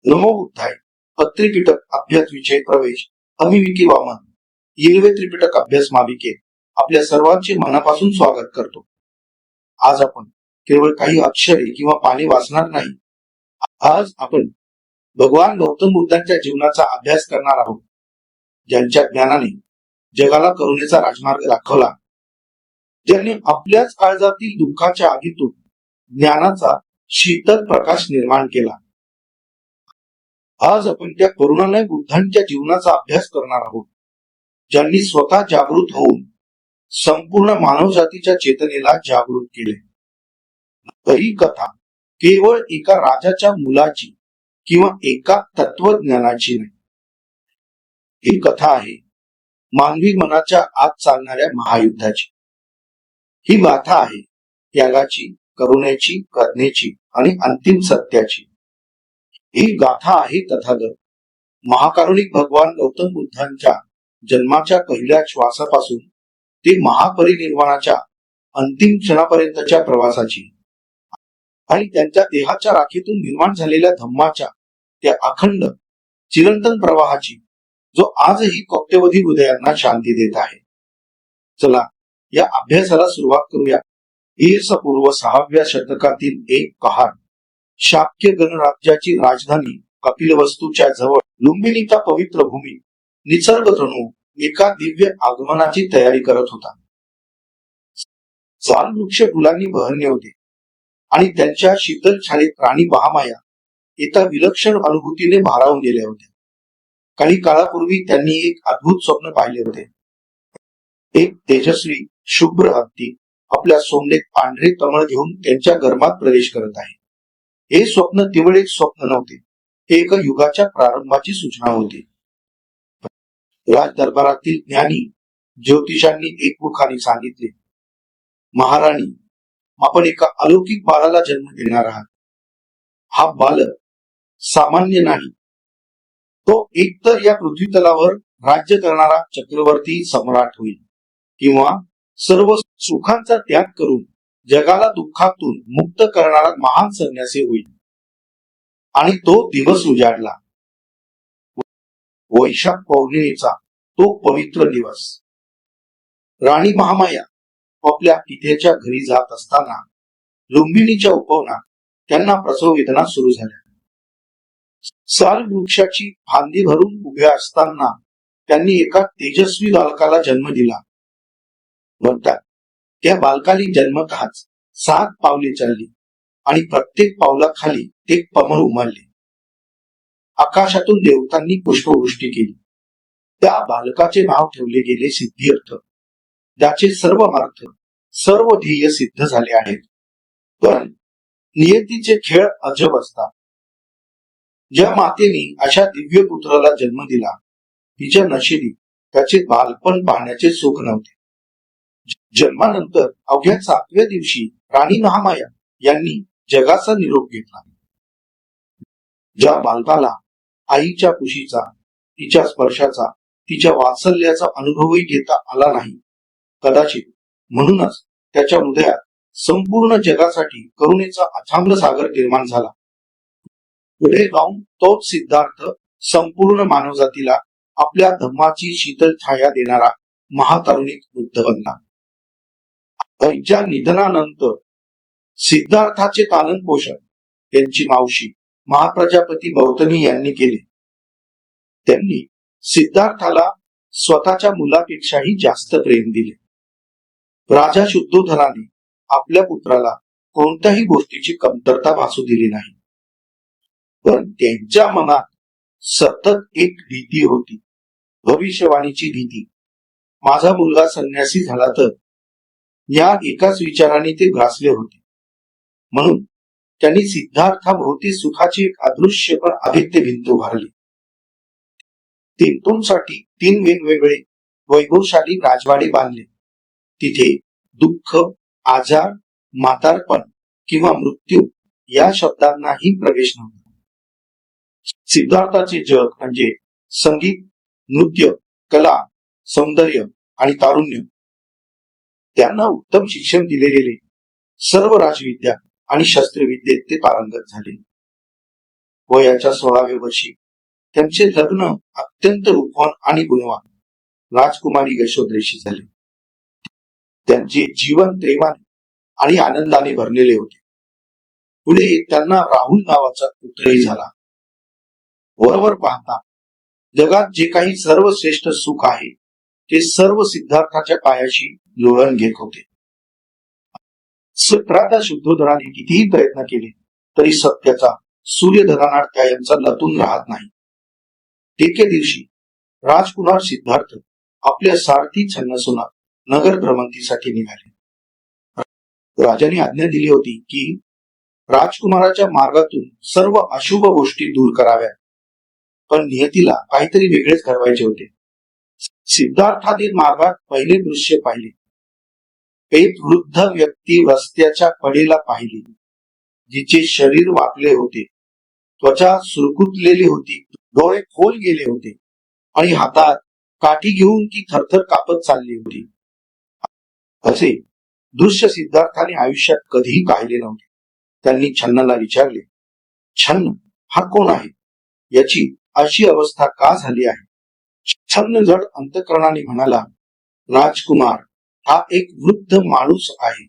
नमो बुद्धाय त्रिपिटक अभ्यास विषय प्रवेश अमिविकी वामन येळवे त्रिपिटक अभ्यास मालिकेत आपल्या सर्वांचे मनापासून स्वागत करतो. आज आपण केवळ काही अक्षरे किंवा पाने वाचणार नाही. आज आपण भगवान गौतम बुद्धांच्या जीवनाचा अभ्यास करणार आहोत, ज्यांच्या ज्ञानाने जगाला करुणेचा राजमार्ग दाखवला, ज्यांनी आपल्याच काळजातील दुःखाच्या आगीतून ज्ञानाचा शीतल प्रकाश निर्माण केला. आज आपण त्या करुणामय बुद्धांच्या जीवनाचा अभ्यास करणार आहोत, ज्यांनी स्वतः जागृत होऊन संपूर्ण मानवजातीच्या चेतनेला जागृत केले. ही कथा केवळ एका राजाच्या मुलाची किंवा एका तत्वज्ञानाची नाही. ही कथा आहे मानवी मनाच्या आत चालणाऱ्या महायुद्धाची. ही गाथा आहे त्यागाची, करुणेची, प्रज्ञेची आणि अंतिम सत्याची. ही गाथा आहे तथागत महाकारुणिक भगवान गौतम बुद्धांच्या जन्माच्या पहिल्या श्वासापासून ते महापरिनिर्वाणाच्या अंतिम क्षणापर्यंतच्या प्रवासाची आणि त्यांच्या देहाच्या राखीतून निर्माण झालेल्या धम्माच्या त्या अखंड चिरंतन प्रवाहाची, जो आजही कोट्यवधी हृदयांना शांती देत आहे. चला या अभ्यासाला सुरुवात करूया. पूर्व 6व्या शतकातील एक कहाण शाक्य गणराज्याची राजधानी कपिलवस्तूच्या जवळ लुंबिनीचा पवित्र भूमी निसर्ग धनु एका दिव्य आगमनाची तयारी करत होता. साल वृक्ष फुलांनी बहरले होते आणि त्यांच्या शीतल छायेत राणी महामाया एका विलक्षण अनुभूतीने भारावून गेल्या होत्या. काही काळापूर्वी त्यांनी एक अद्भुत स्वप्न पाहिले होते. एक तेजस्वी शुभ्र हत्ती आपल्या सोंडेत पांढरे कमळ घेऊन त्यांच्या गर्भात प्रवेश करत आहे. हे स्वप्न केवळ एक स्वप्न नव्हते, हे एका युगाच्या प्रारंभाची सूचना होती. राज दरबारातील ज्ञानी ज्योतिषांनी एकमुखाने सांगितले, महाराणी, आपण एका अलौकिक बाळाला जन्म देणार आहात. हा बालक सामान्य नाही, तो एकतर या पृथ्वी तलावर राज्य करणारा चक्रवर्ती सम्राट होईल किंवा सर्व सुखांचा त्याग करून जगाला दुःखातून मुक्त करणारा महान संन्यासी होईल. आणि तो दिवस उजाडला. वैशाख पौर्णिमेचा तो पवित्र दिवस. राणी महामाया आपल्या पित्याच्या घरी जात असताना लुंबिनीच्या उपवनात त्यांना प्रसव वेदना सुरू झाल्या. साल वृक्षाची फांदी भरून उभ्या असताना त्यांनी एका तेजस्वी बालकाला जन्म दिला. म्हणतात त्या बालकाली जन्मतःच 7 पावले चालली आणि प्रत्येक पावलाखाली ते कमळ उमलले. आकाशातून देवतांनी पुष्पवृष्टी केली. त्या बालकाचे नाव ठेवले गेले सिद्धिर्थ. त्याचे सर्व अर्थ, सर्व ध्येय सिद्ध झाले आहेत. पण नियतीचे खेळ अजब असतात. ज्या मातेने अशा दिव्य पुत्राला जन्म दिला, तिच्या नशिबी त्याचे बालपण पाहण्याचे सुख नव्हते. जन्मानंतर अवघ्या 7व्या दिवशी राणी महामाया यांनी जगाचा निरोप घेतला. ज्या बालकाला आईच्या कुशीचा, तिच्या स्पर्शाचा, तिच्या वात्सल्याचा अनुभवही घेता आला नाही, कदाचित म्हणूनच त्याच्या हृदयात संपूर्ण जगासाठी करुणेचा अथांग सागर निर्माण झाला. पुढे जाऊन तोच सिद्धार्थ संपूर्ण मानवजातीला आपल्या धम्माची शीतल छाया देणारा महाकारुणिक बुद्ध बनला. त्यांच्या निधनानंतर सिद्धार्थाचे पालन पोषण त्यांची मावशी महाप्रजापती गौतमी यांनी केले. त्यांनी सिद्धार्थाला स्वतःच्या मुलापेक्षाही जास्त प्रेम दिले. राजा शुद्धोधनाने आपल्या पुत्राला कोणत्याही गोष्टीची कमतरता भासू दिली नाही. पण त्यांच्या मनात सतत एक भीती होती, भविष्यवाणीची भीती. माझा मुलगा संन्यासी झाला तर, या एकाच विचाराने ते ग्रासले होते. म्हणून त्यांनी सिद्धार्थाभोवती सुखाची एक अदृश्य पण अभित्य भिंत उभारली. तेंतुंसाठी 3 वेगवेगळे वैभवशाली राजवाडे बांधले. तिथे दुःख, आजार, म्हातारपण किंवा मृत्यू या शब्दांनाही प्रवेश नव्हता. सिद्धार्थाचे जग म्हणजे संगीत, नृत्य, कला, सौंदर्य आणि तारुण्य. त्यांना उत्तम शिक्षण दिले गेले. सर्व राजविद्या आणि शस्त्रविद्येत ते पारंगत झाले. वयाच्या 16व्या वर्षी त्यांचे लग्न अत्यंत रूपवान आणि गुणवान राजकुमारी यशोधरेशी झाले. त्यांचे जीवन प्रेमाने आणि आनंदाने भरलेले होते. पुढे त्यांना राहुल नावाचा पुत्रही झाला. वरवर पाहता जगात जे काही सर्वश्रेष्ठ सुख आहे ते सर्व सिद्धार्थाच्या पायाशी जुळवून घेत होते. सत्राता शुद्धोधराने कितीही प्रयत्न केले तरी सत्याचा सूर्यधरानाड कायमचा लपून राहत नाही. एके दिवशी राजकुमार सिद्धार्थ आपल्या सारथी छन्नसुनात नगर भ्रमंतीसाठी निघाले. राजाने आज्ञा दिली होती की राजकुमाराच्या मार्गातून सर्व अशुभ गोष्टी दूर कराव्या, पण नियतीला काहीतरी वेगळेच घडवायचे होते. सिद्धार्थातील मार्गात पहिले दृश्य पाहिले. एक वृद्ध व्यक्ती रस्त्याच्या कडेला पाहिली, जिचे शरीर वाकले होते, त्वचा सुरकुतलेली होती, डोळे खोल गेले होते आणि हातात काठी घेऊन ती थरथर कापत चालली होती. असे दृश्य सिद्धार्थाने आयुष्यात कधीही पाहिले नव्हते. त्यांनी छन्नला विचारले, छन्न हा कोण आहे? याची अशी अवस्था का झाली आहे? छन्न जड अंतःकरणाने म्हणाला, राजकुमार हा एक वृद्ध माणूस आहे.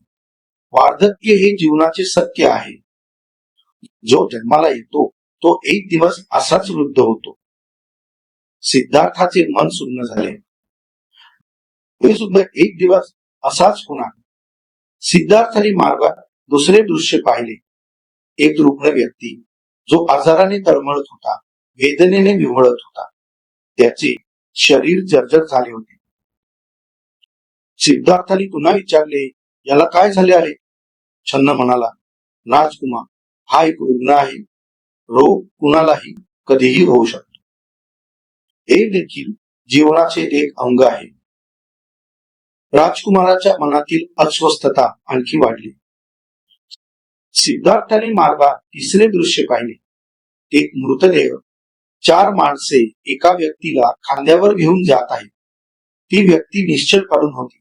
वार्धक्य हे जीवनाचे सत्य आहे. जो जन्माला येतो तो एक दिवस असाच वृद्ध होतो. सिद्धार्थाचे मन सुन्न झाले. ते सुद्धा एक दिवस असाच होणार. सिद्धार्थाने मार्गात दुसरे दृश्य पाहिले. एक रुग्ण व्यक्ती जो आजाराने तळमळत होता, वेदनेने विव्हळत होता. त्याचे शरीर जर्जर झाले होते. सिद्धार्थाने पुन्हा विचारले, याला काय झाले आहे? छन्न म्हणाला, राजकुमार हा एक रुग्ण आहे. रोग कुणालाही कधीही होऊ शकतो. हे देखील जीवनाचे एक अंग आहे. राजकुमाराच्या मनातील अस्वस्थता आणखी वाढली. सिद्धार्थाने मार्गात तिसरे दृश्य पाहिले. एक मृतदेह, 4 माणसे एका व्यक्तीला खांद्यावर घेऊन जात आहेत. ती व्यक्ती निश्चल पडून होती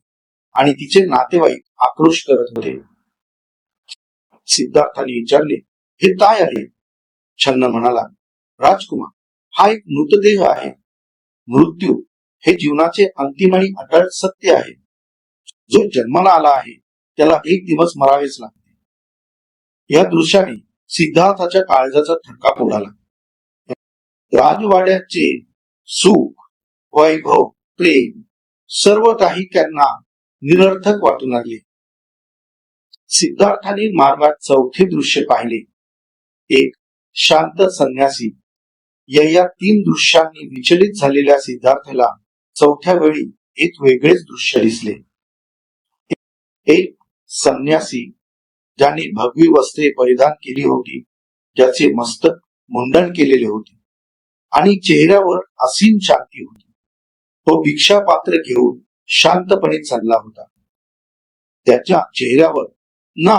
आणि तिचे नातेवाईक आक्रोश करत होते. सिद्धार्थाने विचारले, हे काय आहे? छन्न म्हणाला, राजकुमार हा एक मृतदेह आहे. मृत्यू हे जीवनाचे अंतिम आणि अटळ सत्य आहे. जो जन्माला आला आहे त्याला एक दिवस मरावेच लागते. या दृश्याने सिद्धार्थाच्या काळजाचा थरकाप उडाला. राजवाड्याचे सुख, वैभव, प्रेम सर्व काही त्यांना निरर्थक वाटू लागले. सिद्धार्थाने मार्गात चौथे दृश्य पाहिले. एक शांत संन्यासी. या 3 दृश्यांनी विचलित झालेल्या सिद्धार्थाला चौथ्या वेळी एक वेगळेच दृश्य दिसले. एक संन्यासी ज्याने भगवी वस्त्रे परिधान केली होती, ज्याचे मस्तक मुंडन केलेले होते आणि चेहऱ्यावर असीम शांती होती. तो भिक्षा पात्र घेऊन शांतपणे चालला होता. त्याच्या चेहऱ्यावर ना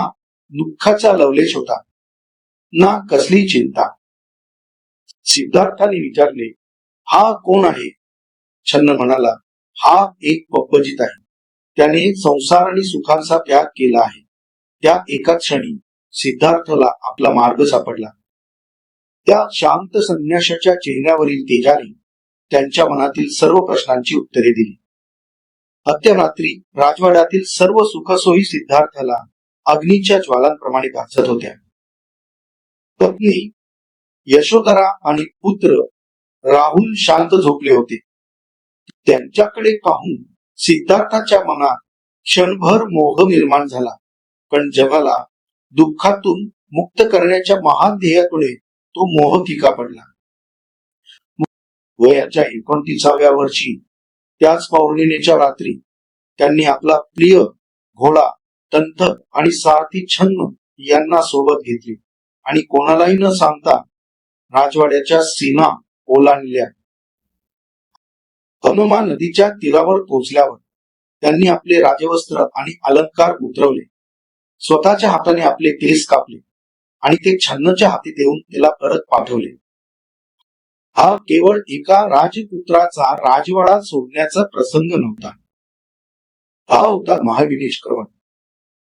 दुःखाचा लवलेश होता, ना कसली चिंता. सिद्धार्थाने विचारले, हा कोण आहे? छन्न म्हणाला, हा एक बब्बजित आहे. त्याने संसार आणि सुखांचा त्याग केला आहे. त्या एका क्षणी सिद्धार्थाला आपला मार्ग सापडला. त्या शांत संन्याशाच्या चेहऱ्यावरील तेजाने त्यांच्या मनातील सर्व प्रश्नांची उत्तरे दिली. अत्यरात्री राजवाड्यातील सर्व सुखसोयी सिद्धार्थाला अग्नीच्या ज्वालांप्रमाणे भासत होत्या. पत्नी यशोधरा आणि पुत्र राहुल शांत झोपले होते. त्यांच्याकडे पाहून सिद्धार्थाच्या मनात क्षणभर मोह निर्माण झाला, पण जगाला दुःखातून मुक्त करण्याच्या महान ध्येयाकडे तो मोह फिका पडला. वयाच्या 29व्या वर्षी त्याच पौर्णिमेच्या रात्री त्यांनी आपला प्रिय घोडा, तंथ आणि सारथी छन्न यांना सोबत घेतले आणि कोणालाही न सांगता राजवाड्याच्या सीमा ओलांडल्या. हनुमान नदीच्या तीरावर पोहोचल्यावर त्यांनी आपले राजवस्त्र आणि अलंकार उतरवले. स्वतःच्या हाताने आपले केस कापले आणि ते छन्नच्या हाती देऊन त्याला परत पाठवले. हा केवळ एका राजपुत्राचा राजवाडा सोडण्याचा प्रसंग नव्हता. हा होता महाविनिष्क्रमण.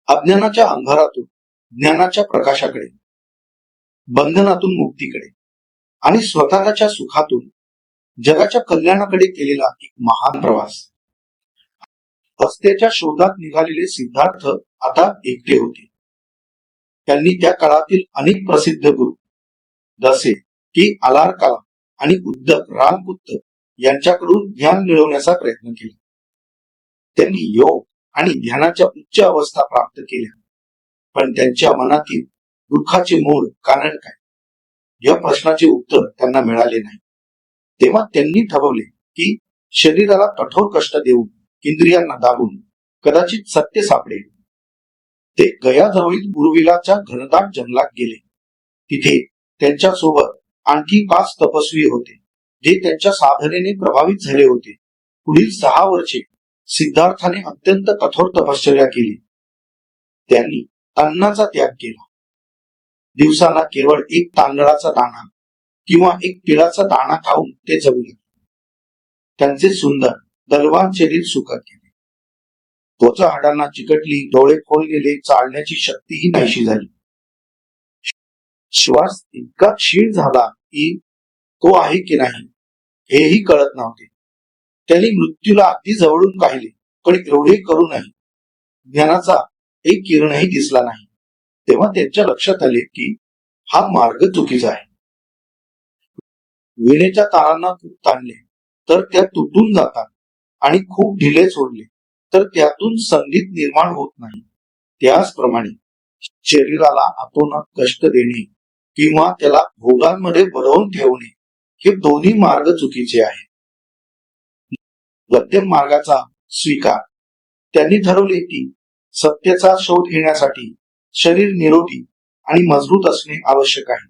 अज्ञानाच्या अंधारातून ज्ञानाच्या प्रकाशाकडे, बंधनातून मुक्तीकडे. आणि स्वतःच्या सुखातून जगाच्या कल्याणाकडे केलेला एक महान प्रवास. रस्त्याच्या शोधात निघालेले सिद्धार्थ आता एकटे होते. त्यांनी त्या काळातील अनेक प्रसिद्ध गुरु जसे की आलारकाला आणि उद्धव रामपुत्र यांच्याकडून ज्ञान मिळवण्याचा प्रयत्न केला. त्यांनी योग आणि ध्यानाच्या उच्च अवस्था प्राप्त केल्या, पण त्यांच्या मनातील दुःखाचे मूळ कारण काय या प्रश्नाचे उत्तर त्यांना मिळाले नाही. तेव्हा त्यांनी ठरवले की शरीराला कठोर कष्ट देऊन, इंद्रियांना दाबून कदाचित सत्य सापडेल. ते गयाजवळील गुरुविलाच्या घनदाट जंगलात गेले. तिथे त्यांच्या सोबत आणखी 5 तपस्वी होते, जे त्यांच्या साधनेने प्रभावित झाले होते. पुढील 6 वर्षे सिद्धार्थाने अत्यंत कठोर तपश्चर्या केली. त्यांनी अन्नाचा त्याग केला. दिवसाला केवळ एक तांदळाचा दाणा किंवा एक तिळाचा दाणा खाऊन ते जगले. त्यांचे सुंदर बलवान शरीर सुखद केले. त्वचा हाडांना चिकटली, डोळे खोल गेले, चालण्याची शक्तीही नाहीशी झाली. श्वास इतका क्षीण झाला की तो आहे की नाही हेही कळत नव्हते. त्यांनी मृत्यूला अगदी जवळून पाहिले, पण एवढे करूनही ज्ञानाचा एक किरणही दिसला नाही. तेव्हा त्यांच्या लक्षात आले की हा मार्ग चुकीचा आहे. विणेच्या तारांना खूप ताणले तर त्या तुटून जातात आणि खूप ढिले सोडले तर त्यातून संगीत निर्माण होत नाही. त्याचप्रमाणे शरीराला आतोनात कष्ट देणे किंवा त्याला भोगांमध्ये बडवून ठेवणे हे दोन्ही मार्ग चुकीचे आहे. मध्यम मार्गाचा स्वीकार. त्यांनी ठरवले की सत्याचा शोध घेण्यासाठी शरीर निरोगी आणि मजबूत असणे आवश्यक आहे.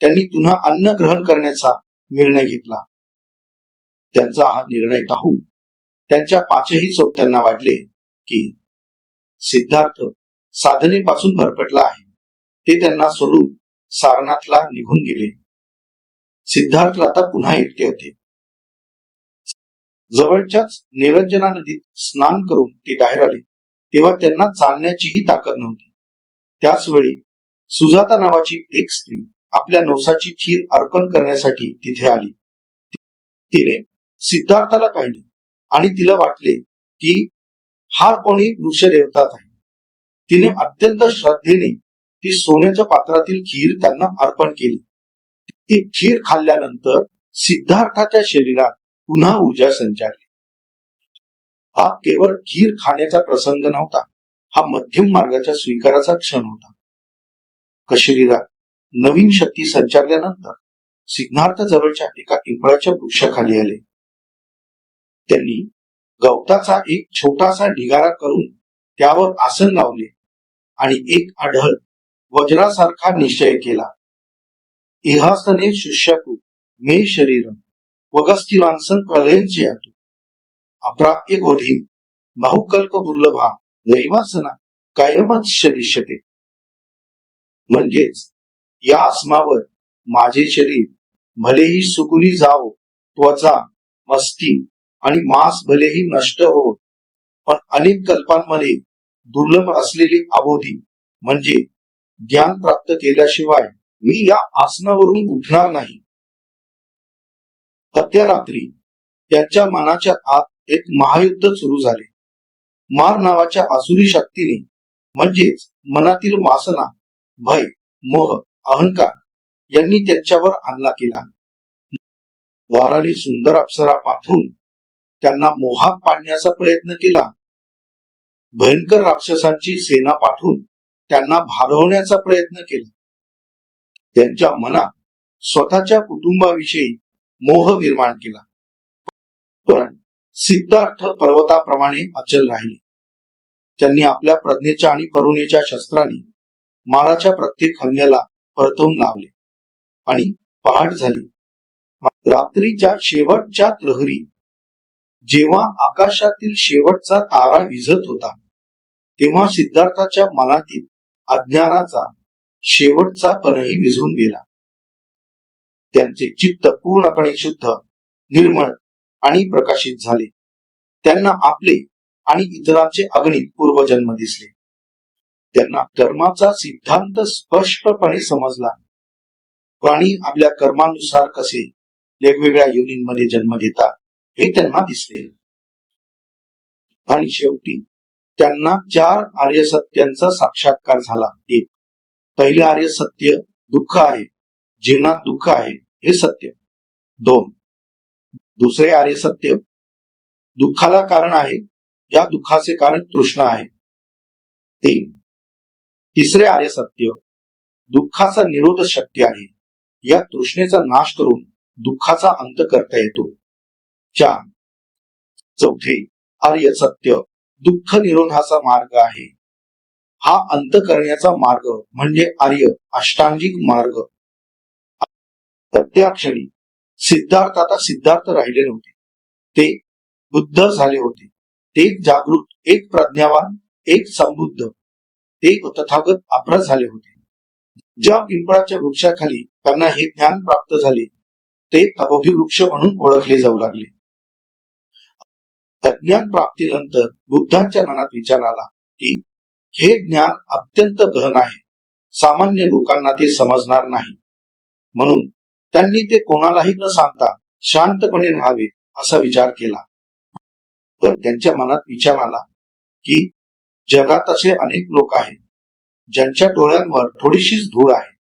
त्यांनी पुन्हा अन्न ग्रहण करण्याचा निर्णय घेतला. त्यांचा हा निर्णय पाहून त्यांच्या 5ही सोबत्यांना वाटले की सिद्धार्थ साधनेपासून भरकटला आहे. ते त्यांना सोडून सारनाथला निघून गेले. सिद्धार्थ आता पुन्हा एकटे होते. जवळच्याच निरंजना नदीत स्नान करून ते बाहेर आले तेव्हा त्यांना चालण्याचीही ताकद नव्हती. त्याच वेळी सुजाता नावाची एक स्त्री आपल्या नवसाची खीर अर्पण करण्यासाठी तिथे आली. तिने सिद्धार्थाला पाहिले आणि तिला वाटले की हा कोणी वृक्षदेवताच आहे. तिने अत्यंत श्रद्धेने ती सोन्याच्या पात्रातील खीर त्यांना अर्पण केली. ती खीर खाल्ल्यानंतर सिद्धार्थाच्या शरीरात पुन्हा ऊर्जा संचारली. हा केवळ खीर खाण्याचा प्रसंग नव्हता, हा मध्यम मार्गाच्या स्वीकाराचा क्षण होता. शरीरात नवीन शक्ती संचारल्यानंतर सिद्धार्थ जवळच्या एका पिंपळाच्या वृक्षाखाली आले. त्यांनी गवताचा एक छोटासा ढिगारा करून त्यावर आसन लावले आणि एक आढळ वज्रासारखा निश्चय केला. इहासने शुष्यकू मे शरीरम वगस्थिवांसन कलेंचयातु अप्राप्य गोधीम बहुकल्प दुर्लभा दैवासना कायमच शरिष्यते. म्हणजेच या आसमावर माझे शरीर भलेही सुकुली जावो, त्वचा, मस्ती आणि मांस भलेही नष्ट हो, पण अनेक कल्पांमध्ये दुर्लभ असलेली अबोधी म्हणजे ज्ञान प्राप्त केल्याशिवाय मी या आसनावरून उठणार नाही. त्या रात्री त्यांच्या मनाच्या आत एक महायुद्ध सुरू झाले. मार नावाच्या आसुरी शक्तीने म्हणजेच मनातील वासना, भय, मोह, अहंकार यांनी त्यांच्यावर हमला केला. वाराने सुंदर अप्सरा पाठवून त्यांना मोहात पाडण्याचा प्रयत्न केला. भयंकर राक्षसांची सेना पाठवून त्यांना भागवण्याचा प्रयत्न केला. त्यांच्या मनात स्वतःच्या कुटुंबाविषयी मोह निर्माण केला. पण सिद्धार्थ पर्वताप्रमाणे अचल राहिले. त्यांनी आपल्या प्रज्ञेच्या आणि करुणेच्या शस्त्राने माराच्या प्रत्येक हल्ल्याला परतवून लावले आणि पहाट झाली. रात्रीच्या शेवटच्या प्रहरी जेव्हा आकाशातील शेवटचा तारा विझत होता तेव्हा सिद्धार्थाच्या मनातील अज्ञानाचा शेवटचा कणही विझून गेला. त्यांचे चित्त पूर्णपणे शुद्ध, निर्मळ आणि प्रकाशित झाले. त्यांना आपले आणि इतरांचे अगणित पूर्वजन्म दिसले. त्यांना कर्माचा सिद्धांत स्पष्टपणे समजला. प्राणी आपल्या कर्मानुसार कसे वेगवेगळ्या योनींमध्ये जन्म घेतात हे त्यांना दिसले. आणि शेवटी त्यांना 4 आर्य सत्यांचा साक्षात्कार झाला. एक, पहिले आर्य सत्य दुःख आहे, जीवनात दुःख आहे हे सत्य. 2, दुसरे आर्य सत्य दुःखाला कारण आहे, या दुःखाचे कारण तृष्णा आहे. 3, तिसरे आर्य सत्य दुःखाचा निरोध शक्य आहे, या तृष्णेचा नाश करून दुःखाचा अंत करता येतो. 4, चौथे आर्य सत्य दुःख निरोधाचा मार्ग आहे, हा अंत करण्याचा मार्ग म्हणजे आर्य अष्टांगिक मार्ग. त्या क्षणी सिद्धार्थ आता सिद्धार्थ राहिले नव्हते, ते बुद्ध झाले होते. एक जागृत, एक प्रज्ञावान, एक संबुद्ध, एक तथागत अपराध झाले होते. ज्या पिंपळाच्या वृक्षाखाली त्यांना हे ज्ञान प्राप्त झाले ते तपोधी वृक्ष म्हणून ओळखले जाऊ लागले. ज्ञान प्राप्तीनंतर बुद्धांच्या मनात विचार आला की हे ज्ञान अत्यंत गहन आहे, सामान्य लोकांना ते समजणार नाही, म्हणून त्यांनी ते कोणालाही न सांगता शांतपणे राहावे असा विचार केला. पण त्यांच्या मनात विचार आला की जगात असे अनेक लोक आहेत ज्यांच्या डोळ्यांवर थोडीशीच धूळ आहे.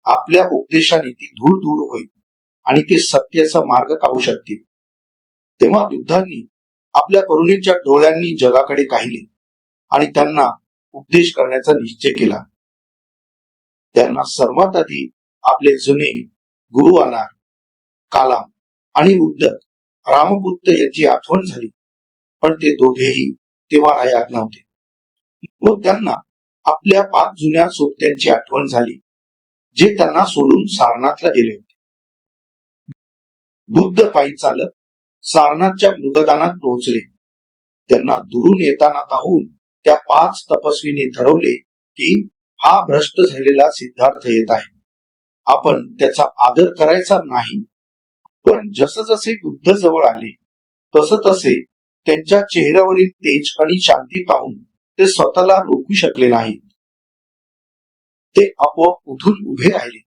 आपल्या उपदेशाने ती धूळ दूर होईल आणि ते सत्याचा मार्ग काढू शकतील. तेव्हा बुद्धांनी आपल्या करुणेच्या डोळ्यांनी जगाकडे पाहिले आणि त्यांना उपदेश करण्याचा निश्चय केला. त्यांना सर्वात आधी आपले जुने गुरु अनार, कालाम आणि उद्धव रामपुत्र यांची आठवण झाली, पण ते दोघेही तेव्हा हयात नव्हते. व त्यांना आपल्या 5 जुन्या सोबत्यांची आठवण झाली जे त्यांना सोडून सारनाथला गेले होते. बुद्ध पायी चालत सारनाथच्या मृगदानात पोहोचले. त्यांना दुरून येताना पाहून त्या 5 तपस्वींनी ठरवले की हा भ्रष्ट झालेला सिद्धार्थ येत आहे, आपण त्याचा आदर करायचा नाही. पण जसे बुद्ध जवळ आले तसे त्यांच्या चेहऱ्यावरील तेज आणि शांती पाहून ते स्वतःला रोखू शकले नाहीत. ते आपोआप उठून उभे राहिले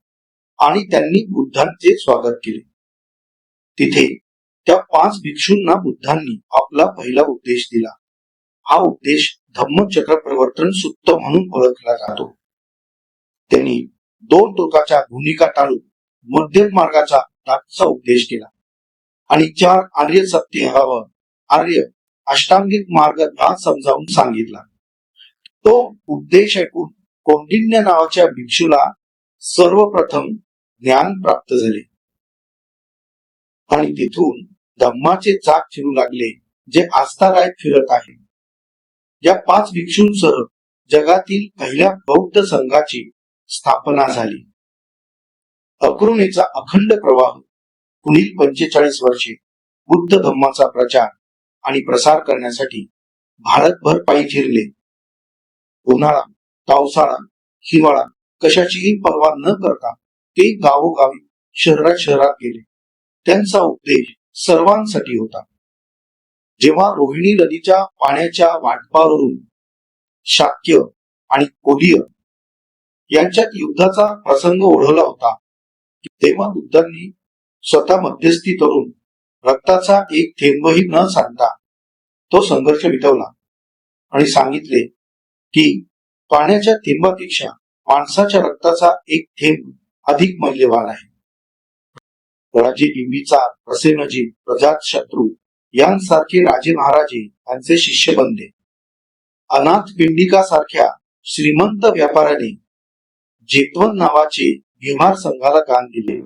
आणि त्यांनी बुद्धांचे स्वागत केले. तिथे त्या 5 भिक्षूंना बुद्धांनी आपला पहिला उपदेश दिला. हा उपदेश धम्मचक्र प्रवर्तन सूत्र म्हणून ओळखला जातो. त्यांनी 2 टोकाच्या भूमिका टाळून मध्यम मार्गाचा दाटचा उपदेश केला आणि 4 आर्य सत्य हवं आर्य अष्टांगिक मार्ग हा समजावून सांगितला. तो उपदेश ऐकून कौंडिन्य नावाच्या भिक्षूला सर्वप्रथम ज्ञान प्राप्त झाले आणि तिथून धम्माचे चाक फिरू लागले जे आस्थादायक फिरत आहे. या 5 भिक्षूंसह जगातील पहिल्या बौद्ध संघाची स्थापना झाली. अकरुणेचा अखंड प्रवाह पुढील 45 वर्षे बुद्ध धम्माचा प्रचार आणि प्रसार करण्यासाठी भारतभर पायी फिरले. उन्हाळा, पावसाळा, हिवाळा कशाचीही पर्वा न करता ते गावोगावी शहरात गेले. त्यांचा उपदेश सर्वांसाठी होता. जेव्हा रोहिणी नदीच्या पाण्याच्या वाटपावरून शाक्य आणि कोलीय यांच्यात युद्धाचा प्रसंग ओढवला होता, तेव्हा बुद्धांनी स्वतः मध्यस्थी करून रक्ताचा एक थेंबही न सांडता तो संघर्ष मिटवला आणि सांगितले की पाण्याच्या थेंबापेक्षा माणसाच्या रक्ताचा एक थेंब अधिक मौल्यवान आहे. राजे बिंबिसार, प्रसेनजीत, प्रजातशत्रू यांसारखे राजे महाराजे यांचे शिष्य बनले. अनाथ पिंडिका सारख्या श्रीमंत व्यापाऱ्याने जेतवन नावाचे बिहार संघाला दान दिले.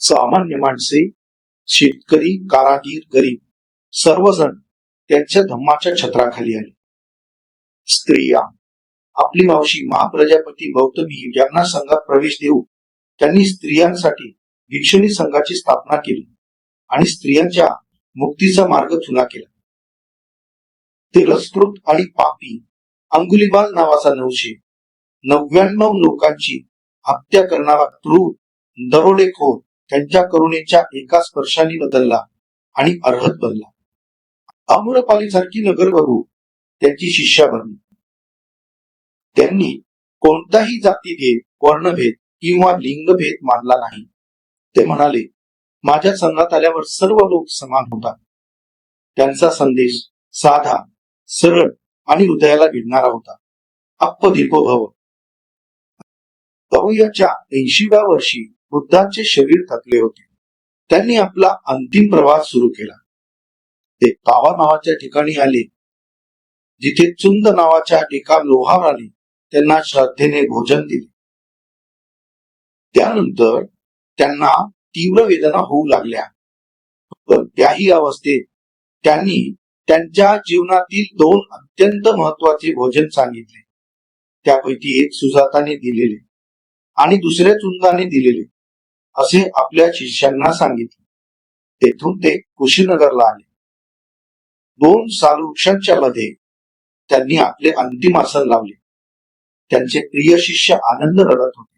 सामान्य माणसे, शेतकरी, कारागीर, गरीब सर्वजण त्यांच्या धम्माच्या छत्राखाली आले. स्त्रिया, आपली मावशी महाप्रजापती गौतमी यांना संघात प्रवेश देऊ त्यांनी स्त्रियांसाठी भिक्षुणी संघाची स्थापना केली आणि स्त्रियांच्या मुक्तीचा मार्ग खुला केला. तिरस्कृत आणि पापी अंगुलीबाल नावाचा 999 लोकांची हत्या करणारा क्रूर दरोडेखोर त्यांच्या करुणेच्या एका स्पर्शाने बदलला आणि अर्हत बनला. आम्रपालीसारखी नगरवधू त्यांची शिष्या बनली. त्यांनी कोणताही जातीभेद, वर्णभेद किंवा लिंगभेद मानला नाही. ते म्हणाले, माझ्या संघात आल्यावर सर्व लोक समान होतात. त्यांचा संदेश साधा, सरळ आणि हृदयाला भिडणारा होता. अप्पदीपो भव. गवयाच्या 80व्या वर्षी बुद्धांचे शरीर थकले होते. त्यांनी आपला अंतिम प्रवास सुरू केला. ते पावा नावाच्या ठिकाणी आले, जिथे चुंद नावाच्या एका लोहाराने त्यांना श्रद्धेने भोजन दिले. त्यानंतर त्यांना तीव्र वेदना होऊ लागल्या, पण त्याही अवस्थेत त्यांनी त्यांच्या जीवनातील 2 अत्यंत महत्वाचे भोजन सांगितले. त्यापैकी एक सुजाताने दिलेले आणि दुसरे चुंदाने दिलेले असे आपल्या शिष्यांना सांगितले. तेथून ते कुशीनगरला आले. 2 सालवृक्षांच्या मध्ये त्यांनी आपले अंतिम आसन लावले. त्यांचे प्रिय शिष्य आनंद रडत होते.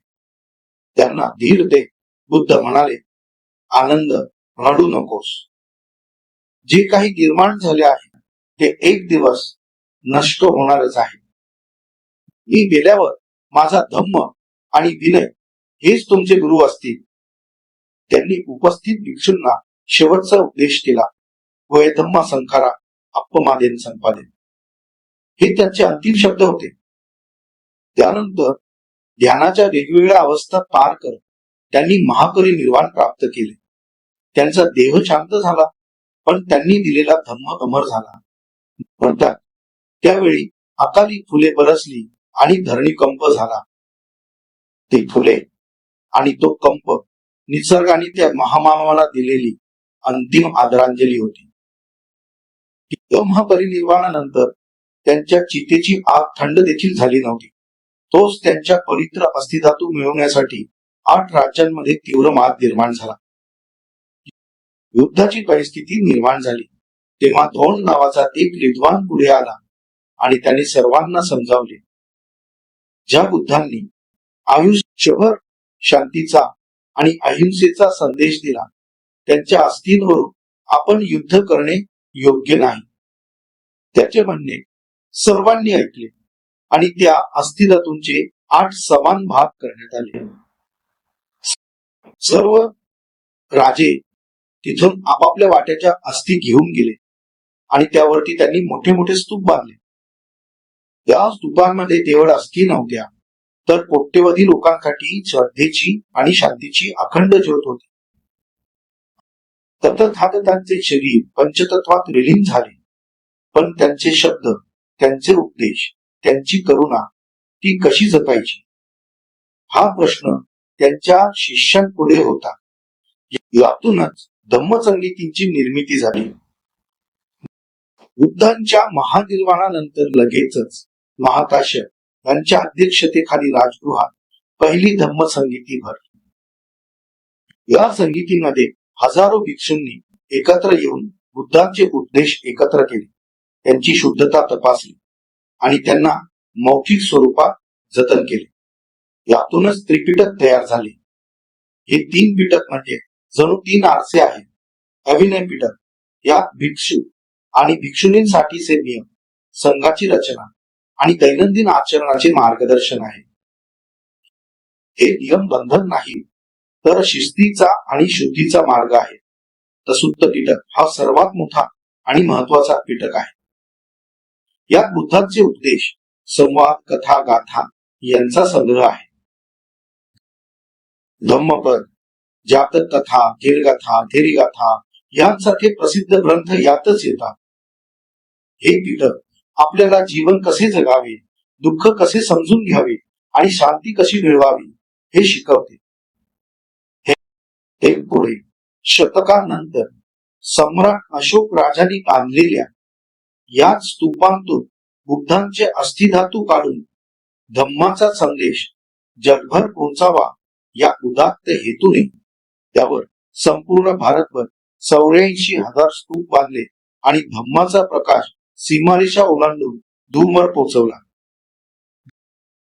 त्यांना धीर दे बुद्ध म्हणाले, आनंद, रडू नकोस. जे काही निर्माण झाले आहे ते एक दिवस नष्ट होणारच आहे. मी गेल्यावर माझा धम्म आणि विनय हेच तुमचे गुरु असतील. त्यांनी उपस्थित भिक्षूंना शेवटचा उपदेश केला. वय धम्मा संखारा अपमादेन संपादेन, हे त्यांचे अंतिम शब्द होते. त्यानंतर ध्यानाच्या वेगवेगळ्या अवस्था पार करत त्यांनी महापरिनिर्वाण प्राप्त केले. त्यांचा देह शांत झाला, पण त्यांनी दिलेला धम्म अमर झाला. म्हणतात, त्यावेळी अकाली फुले बरसली आणि धरणी कंप झाला. ते फुले आणि तो कंप निसर्गाने त्या महामानवाला दिलेली अंतिम आदरांजली होती. महापरिनिर्वाणानंतर त्यांच्या चितेची आग थंड देखील झाली नव्हती. तोच त्यांच्या पवित्र अस्थिधातू मिळवण्यासाठी 8 राज्यांमध्ये तीव्र वाद निर्माण झाला. युद्धाची परिस्थिती निर्माण झाली तेव्हा धोंड नावाचा एक विद्वान पुढे आला आणि त्याने सर्वांना समजावले, ज्या बुद्धांनी आयुष्यभर शांतीचा आणि अहिंसेचा संदेश दिला, त्यांच्या अस्थींवरून आपण युद्ध करणे योग्य नाही. त्याचे म्हणणे सर्वांनी ऐकले आणि त्या अस्थिधातूंचे 8 समान भाग करण्यात आले. सर्व राजे तिथून आपापल्या वाट्याच्या अस्थी घेऊन गेले आणि त्यावरती त्यांनी मोठे मोठे स्तूप बांधले. त्या स्तूपांमध्ये केवळ अस्थी नव्हत्या, तर कोट्यवधी लोकांसाठी श्रद्धेची आणि शांतीची अखंड ज्योत होती. तथागतांचे शरीर पंचतत्वात विलीन झाले, पण त्यांचे शब्द, त्यांचे उपदेश, त्यांची करुणा ती कशी जपायची, हा प्रश्न त्यांच्या शिष्यांपुढे होता. यातूनच धम्मसंगीतीची निर्मिती झाली. बुद्धांच्या महानिर्वाणानंतर लगेचच महाकाश्यप यांच्या अध्यक्षतेखाली राजगृहात पहिली धम्मसंगीती भरली. या संगीतीमध्ये हजारो भिक्षूंनी एकत्र येऊन बुद्धांचे उपदेश एकत्र केले, त्यांची शुद्धता तपासली आणि त्यांना मौखिक स्वरूपात जतन केले. यातूनच त्रिपिटक तयार झाले. हे 3 पिटक म्हणजे जणू 3 आरसे आहेत. अभिनय पिटक यात भिक्षू आणि भिक्षुणींसाठीचे नियम, संघाची रचना आणि दैनंदिन आचरणाचे मार्गदर्शन आहे. हे नियम बंधन नाही, तर शिस्तीचा आणि शुद्धीचा मार्ग आहे. तसुत्त पिटक हा सर्वात मोठा आणि महत्वाचा पिटक आहे. यात बुद्धांचे उपदेश, संवाद, कथा, गाथा यांचा संग्रह आहे. धम्मपद, जातक कथा, धीरगाथा, धीरगाथा यांसारखे प्रसिद्ध ग्रंथ यातच येतात. हे पिटक आपल्याला जीवन कसे जगावे, दुःख कसे समजून घ्यावे आणि शांती कशी मिळवावी हे शिकवते. हे पुढे शतकानंतर सम्राट अशोक राजांनी बांधलेल्या याच स्तूपांतून बुद्धांचे अस्थिधातू काढून धम्माचा संदेश जगभर पोहोचावा या उदात्त हेतूने त्यावर संपूर्ण भारतभर 84,000 स्तूप बांधले आणि धम्माचा प्रकाश सीमारेषा ओलांडून दूरवर पोहोचवला.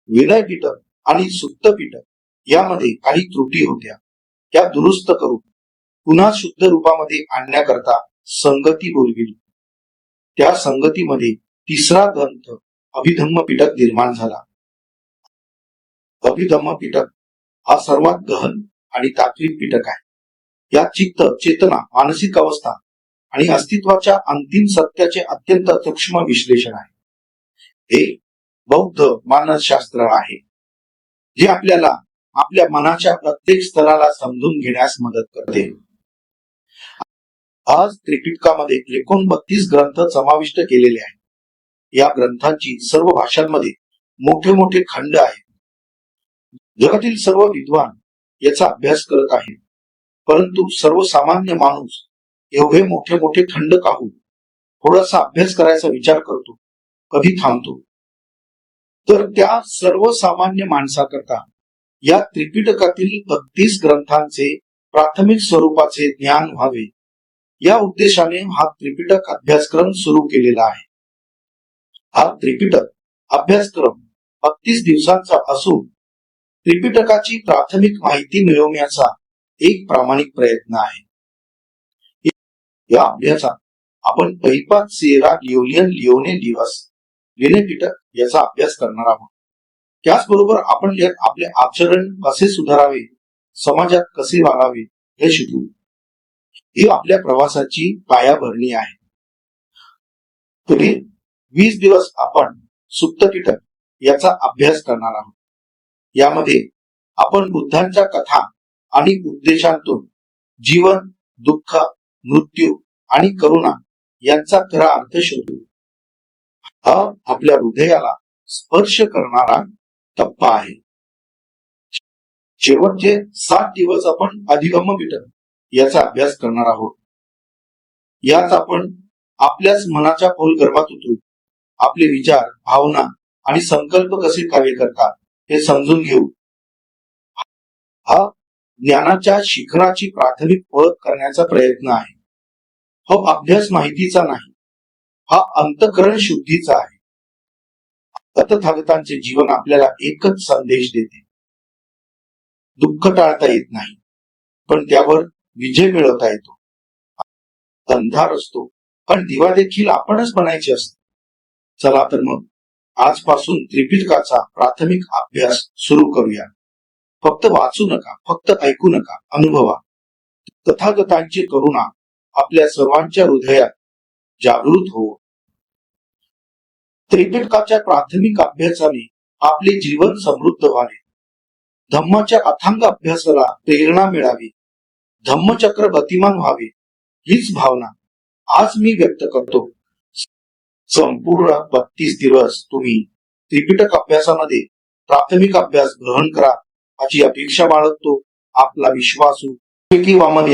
विनय पिटक आणि सुत्त पिटक यामध्ये काही त्रुटी होत्या, त्या दुरुस्त करून पुन्हा शुद्ध रूपामध्ये आणण्याकरता संगती बोलविली. त्या संगतीमध्ये 3रा ग्रंथ अभिधम्म पिटक निर्माण झाला. अभिधम्म पिटक हा सर्वात गहन आणि तात्विक पिटक आहे. या चित्त, चेतना, मानसिक अवस्था आणि अस्तित्वाच्या अंतिम सत्याचे अत्यंत सूक्ष्म विश्लेषण आहे. हे बौद्ध मानसशास्त्र आहे, जे आपल्याला आपल्या मनाच्या प्रत्येक स्तराला समजून घेण्यास मदत करते. आज त्रिपिटकामध्ये 39 ग्रंथ समाविष्ट केलेले आहेत. या ग्रंथांची सर्व भाषांमध्ये मोठे मोठे खंड आहेत. जगातील सर्व विद्वान याचा अभ्यास करत आहेत, परंतु सर्वसामान्य माणूस एवढे मोठे मोठे खंड काहून थोडासा अभ्यास करायचा विचार करतो, कधी थांबतो. तर त्या सर्वसामान्य माणसाकरता या त्रिपिटकातील 32 ग्रंथांचे प्राथमिक स्वरूपाचे ज्ञान व्हावे, या उद्देशाने हा त्रिपिटक अभ्यासक्रम सुरू केलेला आहे. हा त्रिपिटक अभ्यासक्रम 32 दिवसांचा असून त्रिपिटकाची प्राथमिक माहिती मिळवण्याचा एक प्रामाणिक प्रयत्न आहे. या अभ्यासात आपण पैपात सिएरा लिओने दिवस लिनेपिटक याचा अभ्यास करणार आहोत. त्याचबरोबर आपण आपले आचरण कसे सुधारावे, समाजात कसे वागावे हे शिकू. ही आपल्या प्रवासाची पायाभरणी आहे. पुढे 20 दिवस आपण सुप्तपिटक याचा अभ्यास करणार आहोत. यामध्ये आपण बुद्धांच्या कथा आणि उपदेशांतून जीवन, दुःख, मृत्यू आणि करुणा यांचा खरा अर्थ शोधू. हा आपल्या हृदयाला स्पर्श करणारा टप्पा आहे. शेवटचे 7 दिवस आपण अधिगम पिटक याचा अभ्यास करणार आहोत. यात आपण आपल्याच मनाच्या खोल गर्भात उतरू, आपले विचार, भावना आणि संकल्प कसे कार्य करतात हे समजून घेऊ. हा ज्ञानाच्या शिखराची प्राथमिक ओळख करण्याचा प्रयत्न आहे. हा अभ्यास माहितीचा नाही, हा अंतःकरण शुद्धीचा आहे. तथागतांचे जीवन आपल्याला एकच संदेश देते: दुःख टाळता येत नाही, पण त्यावर विजय मिळवता येतो. अंधार असतो, पण दिवा देखील आपणच बनायचे असते. चला तर मग आजपासून त्रिपिटकाचा प्राथमिक अभ्यास सुरू करूया. फक्त वाचू नका, फक्त ऐकू नका, अनुभवा. तथागतांची करुणा आपल्या सर्वांच्या हृदयात जागृत हो. त्रिपिटकाच्या प्राथमिक अभ्यासाने आपले जीवन समृद्ध व्हावे, धम्माच्या अथांग अभ्यासाला प्रेरणा मिळावी, धम्मचक्र गतिमान व्हावे, हीच भावना आज मी व्यक्त करतो. संपूर्ण 32 दिवस तुम्ही त्रिपिटक अभ्यासामध्ये प्राथमिक अभ्यास ग्रहण करा अशी अपेक्षा बाळगतो. आपला विश्वासू वामन